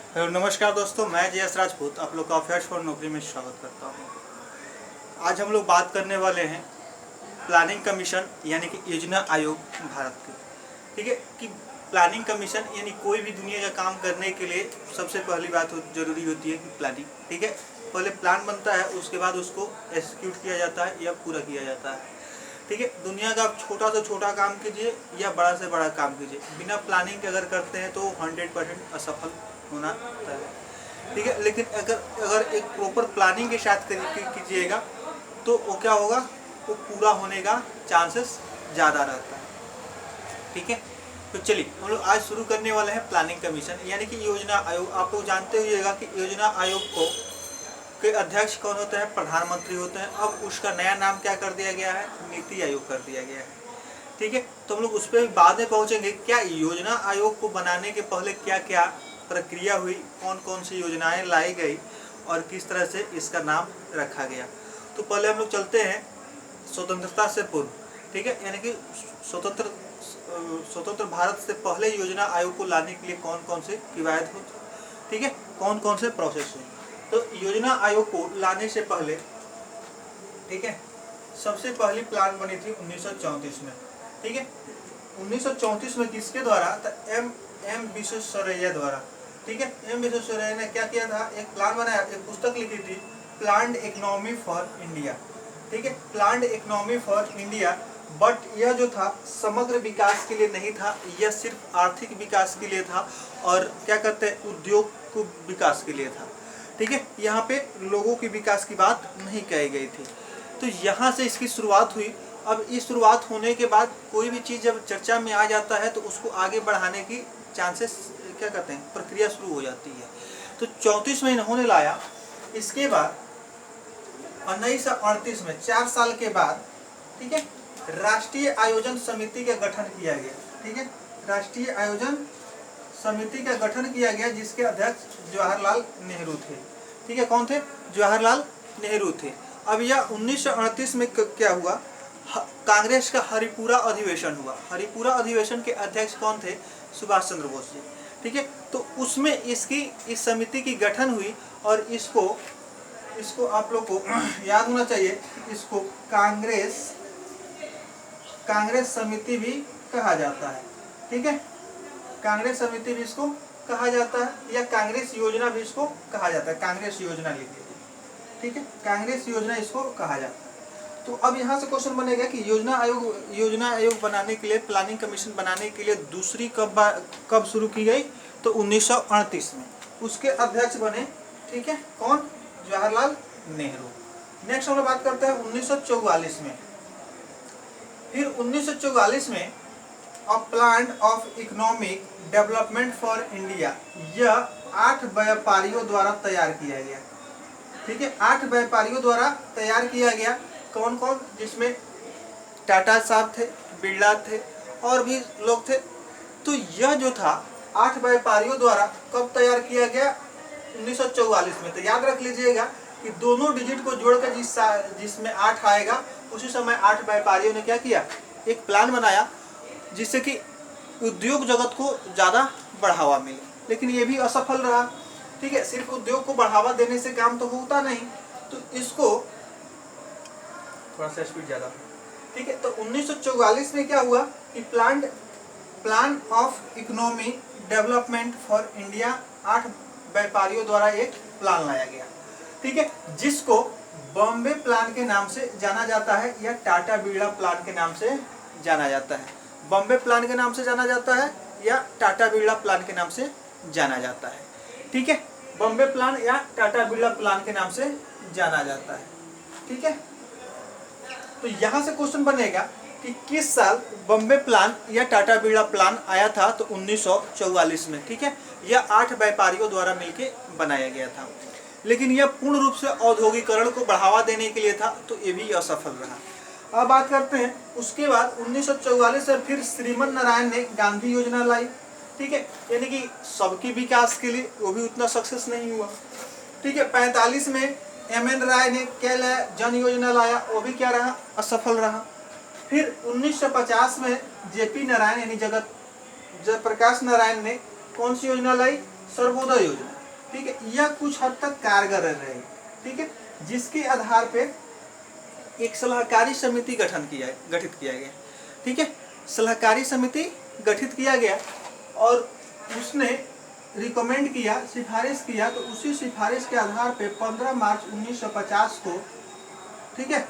Hello नमस्कार दोस्तों, मैं जयस राजपूत आप लोग का अफेयर्स फॉर नौकरी में स्वागत करता हूं। आज हम लोग बात करने वाले हैं प्लानिंग कमीशन यानी कि योजना आयोग भारत के। ठीक है कि प्लानिंग कमीशन यानी कोई भी दुनिया का काम करने के लिए सबसे पहली बात जरूरी होती है कि प्लानिंग। ठीक है, पहले प्लान बनता है, उसके बाद उसको एग्जीक्यूट किया जाता है या पूरा किया जाता है। ठीक है, दुनिया का छोटा से छोटा काम कीजिए या बड़ा से बड़ा काम कीजिए, बिना प्लानिंग के अगर करते हैं तो 100% असफल होना होता है। ठीक है, लेकिन अगर एक प्रॉपर प्लानिंग के साथ कीजिएगा तो वो क्या होगा, वो पूरा होने का चांसेस ज़्यादा रहता है। ठीक है, तो चलिए हम लोग आज शुरू करने वाले हैं प्लानिंग कमीशन यानी कि योजना आयोग। आप लोग जानते होइएगा कि योजना आयोग के अध्यक्ष कौन होते हैं, प्रधानमंत्री होते हैं। अब उसका नया नाम क्या कर दिया गया है, नीति आयोग कर दिया गया है। ठीक है, तो हम लोग उस पर बाद में पहुंचेंगे। क्या योजना आयोग को बनाने के पहले क्या क्या प्रक्रिया हुई, कौन कौन सी योजनाएं लाई गई और किस तरह से इसका नाम रखा गया। तो पहले हम लोग चलते हैं स्वतंत्रता से पूर्व। ठीक है, यानी कि स्वतंत्र भारत से पहले योजना आयोग को लाने के लिए कौन कौन से कवायद हुई। ठीक है, कौन कौन से प्रोसेस हुए। तो योजना आयोग को लाने से पहले, ठीक है, सबसे पहली प्लान बनी थी 1934 में। ठीक है, 1934 में किसके द्वारा, तो एम विश्वेश्वरैया द्वारा। ठीक है, एम विश्वेश्वरैया ने क्या किया था, एक प्लान बनाया, एक पुस्तक लिखी थी, प्लान्ड इकोनॉमी फॉर इंडिया। ठीक है, planned economy for India. But यह जो था समग्र विकास के लिए नहीं था, यह सिर्फ आर्थिक विकास के लिए था और क्या कहते हैं, उद्योग को विकास के लिए था। ठीक है, यहाँ पे लोगों के विकास की बात नहीं कही गई थी। तो यहाँ से इसकी शुरुआत हुई। अब इस शुरुआत होने के बाद कोई भी चीज़ जब चर्चा में आ जाता है तो उसको आगे बढ़ाने की चांसेस, क्या कहते हैं, प्रक्रिया शुरू हो जाती है। तो 34 में इन्होंने लाया। इसके बाद 1938 में 4 साल के बाद, ठीक है, राष्ट्रीय आयोजन समिति का गठन किया गया। ठीक है, राष्ट्रीय आयोजन समिति का गठन किया गया जिसके अध्यक्ष जवाहरलाल नेहरू थे। ठीक है, कौन थे, जवाहरलाल नेहरू थे। अब यह 1938 में क्या हुआ, कांग्रेस का हरिपुरा अधिवेशन हुआ। हरिपुरा अधिवेशन के अध्यक्ष कौन थे, सुभाष चंद्र बोस जी। ठीक है, तो उसमें इस समिति की गठन हुई और इसको आप लोग को याद होना चाहिए, इसको कांग्रेस समिति भी कहा जाता है। ठीक है, कांग्रेस समिति भी इसको कहा जाता है या कांग्रेस योजना भी इसको कहा जाता है। कांग्रेस योजना लिखिए। ठीक है, कांग्रेस योजना इसको कहा जाता है। तो अब यहाँ से क्वेश्चन बनेगा कि योजना आयोग बनाने के लिए, प्लानिंग कमीशन बनाने के लिए दूसरी कब शुरू की गई, तो 1938 में। उसके अध्यक्ष बने, ठीक है, कौन, जवाहरलाल नेहरू। नेक्स्ट हम लोग बात करते हैं 1944 में। फिर 1944 में a plan of economic development for India, यह 8 व्यापारियों द्वारा तैयार किया गया। ठीक है, 8 व्यापारियों द्वारा तैयार किया गया। कौन कौन, जिसमें टाटा साहब थे, बिरला थे और भी लोग थे। तो यह जो था 8 व्यापारियों द्वारा कब तैयार किया गया, 1944 में। तो याद रख लीजिएगा कि दोनों डिजिट को जोड़कर जिसमें 8 आएगा, उसी समय 8 व्यापारियों ने क्या किया, एक प्लान बनाया जिससे कि उद्योग जगत को ज़्यादा बढ़ावा मिले। लेकिन ये भी असफल रहा। ठीक है, सिर्फ उद्योग को बढ़ावा देने से काम तो होता नहीं, तो इसको थोड़ा सा स्पीड ज़्यादा। ठीक है, तो 1944 में क्या हुआ कि plan of economic development for India, 8 व्यापारियों द्वारा एक प्लान लाया गया। ठीक है, जिसको बॉम्बे प्लान के नाम से जाना जाता है या टाटा बिरला प्लान के नाम से जाना जाता है। बॉम्बे प्लान के नाम से जाना जाता है या टाटा बिरला प्लान के नाम से जाना जाता है। ठीक है, बॉम्बे प्लान या टाटा बिरला प्लान के नाम से जाना जाता है। ठीक है, तो यहाँ से क्वेश्चन बनेगा कि किस साल बॉम्बे प्लान या टाटा बिरला प्लान आया था, तो 1944 में। ठीक है, यह 8 व्यापारियों द्वारा मिलकर बनाया गया था। लेकिन यह पूर्ण रूप से औद्योगिकरण को बढ़ावा देने के लिए था, तो ये भी असफल रहा। अब बात करते हैं, उसके बाद 1944 से फिर श्रीमन नारायण ने गांधी योजना लाई। ठीक है, यानी कि सबकी विकास के लिए, वो भी उतना सक्सेस नहीं हुआ। ठीक है, 45 में एम.एन. राय ने क्या लाया, जन योजना लाया, वो भी क्या रहा, असफल रहा। फिर 1950 में जे.पी. नारायण यानी जयप्रकाश नारायण ने कौन सी योजना लाई, सर्वोदय योजना। ठीक है, यह कुछ हद तक कारगर रहे। ठीक है, जिसके आधार पे एक सलाहकारी समिति गठित किया गया। ठीक है, सलाहकारी समिति गठित किया गया और उसने रिकमेंड किया, सिफारिश किया, तो उसी सिफारिश के आधार पे 15 मार्च 1950 को, ठीक है,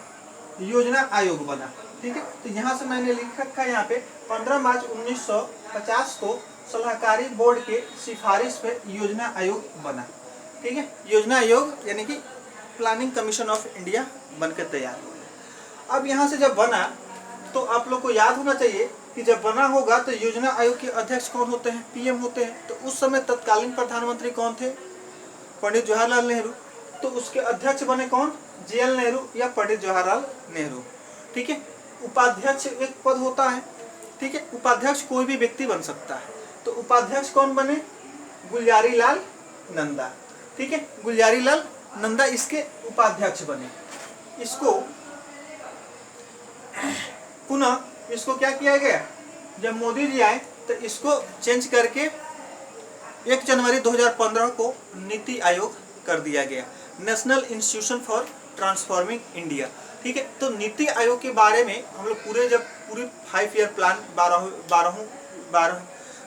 योजना आयोग बना। ठीक है, तो यहाँ से मैंने लिख रखा है यहाँ पे 15 मार्च 1950 को सलाहकारी बोर्ड के सिफारिश पे योजना आयोग बना। ठीक है, योजना आयोग यानी कि प्लानिंग कमीशन ऑफ इंडिया बनकर तैयार हुआ। अब यहाँ से जब बना तो आप लोग को याद होना चाहिए कि जब बना होगा तो योजना आयोग के अध्यक्ष कौन होते हैं? पीएम होते हैं। तो उस समय तत्कालीन प्रधानमंत्री कौन थे? पंडित जवाहरलाल नेहरू। तो उसके अध्यक्ष बने कौन? जेएल नेहरू या पंडित जवाहरलाल नेहरू। ठीक है, उपाध्यक्ष एक पद होता है। ठीक है, उपाध्यक्ष कोई भी व्यक्ति बन सकता है। तो उपाध्यक्ष कौन बने? गुलजारी लाल नंदा। ठीक है, गुलजारी लाल नंदा इसके उपाध्यक्ष बने। इसको पुनः इसको क्या किया गया? जब मोदी जी आए तो इसको चेंज करके 1 जनवरी 2015 को नीति आयोग कर दिया गया, national institution for transforming India. ठीक है, तो नीति आयोग के बारे में हम लोग पूरी 5 ईयर प्लान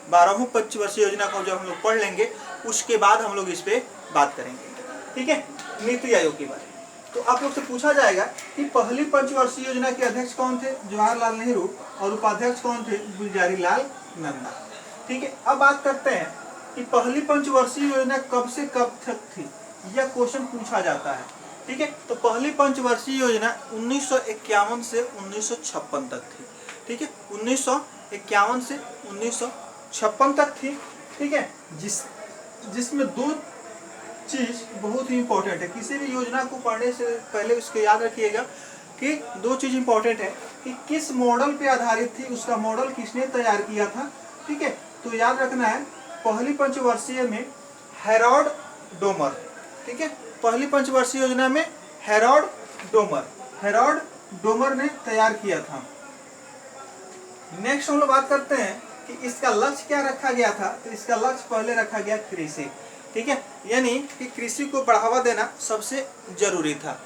12वीं पंचवर्षीय योजना को जब हम लोग पढ़ लेंगे उसके बाद हम लोग इस पे बात करेंगे। ठीक है, नीति आयोग के बारे में तो आप लोग से पूछा जाएगा कि पहली पंचवर्षीय योजना के अध्यक्ष कौन थे? जवाहरलाल नेहरू। और उपाध्यक्ष कौन थे? गुलजारी लाल नंदा। ठीक है, अब बात करते हैं कि पहली पंचवर्षीय योजना कब से कब तक थी, यह क्वेश्चन पूछा जाता है। ठीक है, तो पहली पंचवर्षीय योजना 1951 से 1956 तक थी। ठीक है, 1951 से 1956 तक थी। ठीक है, जिसमें 2 चीज बहुत ही इंपॉर्टेंट है। किसी भी योजना को पढ़ने से पहले उसको याद रखिएगा कि 2 चीज इंपॉर्टेंट है कि किस मॉडल पे आधारित थी, उसका मॉडल किसने तैयार किया था। ठीक है, तो याद रखना है पहली पंचवर्षीय में हेरोल्ड डोमर। ठीक है, पहली पंचवर्षीय योजना में हेरोल्ड डोमर ने तैयार किया था। नेक्स्ट हम लोग बात करते हैं कि इसका लक्ष्य क्या रखा गया था। तो इसका लक्ष्य पहले रखा गया कृषि। ठीक है, यानी कि कृषि को बढ़ावा देना सबसे जरूरी था।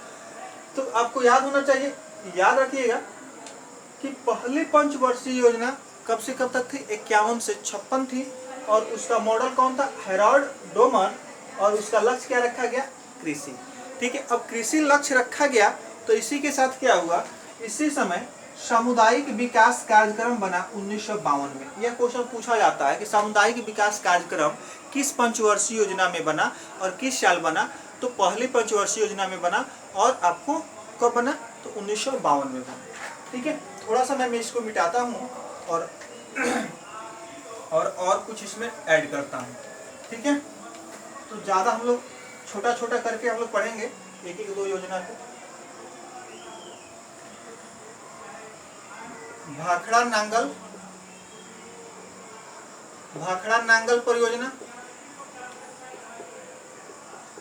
तो आपको याद होना चाहिए, याद रखिएगा कि पहली पंचवर्षीय योजना कब से कब तक थी? 51 से 56 थी और उसका मॉडल कौन था? Harold Domar. और उसका लक्ष्य क्या रखा गया? कृषि। ठीक है, अब कृषि लक्ष्य रखा गया तो इसी के साथ क्या हुआ? इसी समय सामुदायिक विकास कार्यक्रम बना 1952 में। यह क्वेश्चन पूछा जाता है कि सामुदायिक विकास कार्यक्रम किस पंचवर्षीय योजना में बना और किस साल बना? तो पहली पंचवर्षीय योजना में बना और आपको कब बना? तो 1952 में बना। ठीक है, थोड़ा सा मैं इसको मिटाता हूँ और कुछ इसमें ऐड करता हूँ। ठीक है, तो ज़्यादा हम लोग छोटा छोटा करके हम लोग पढ़ेंगे 1-2 योजना को। भाखड़ा नांगल परियोजना।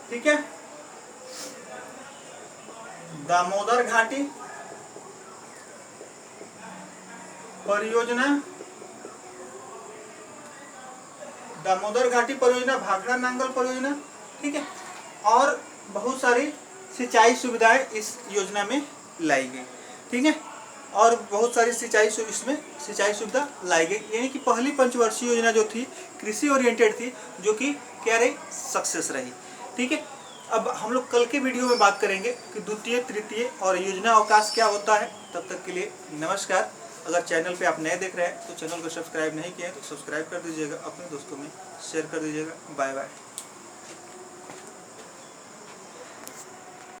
ठीक है, दामोदर घाटी परियोजना, भाखड़ा नांगल परियोजना। ठीक है, और बहुत सारी सिंचाई सुविधाएं इस योजना में लाई गई। ठीक है, और बहुत सारी सिंचाई सुविधा लाई गई, यानी कि पहली पंचवर्षीय योजना जो थी कृषि ओरिएंटेड थी, जो कि क्या रही? सक्सेस रही। ठीक है, अब हम लोग कल के वीडियो में बात करेंगे कि द्वितीय, तृतीय और योजना अवकाश क्या होता है। तब तक के लिए नमस्कार। अगर चैनल पे आप नए देख रहे हैं तो चैनल को सब्सक्राइब नहीं किए हैं तो सब्सक्राइब कर दीजिएगा, अपने दोस्तों में शेयर कर दीजिएगा। Bye bye.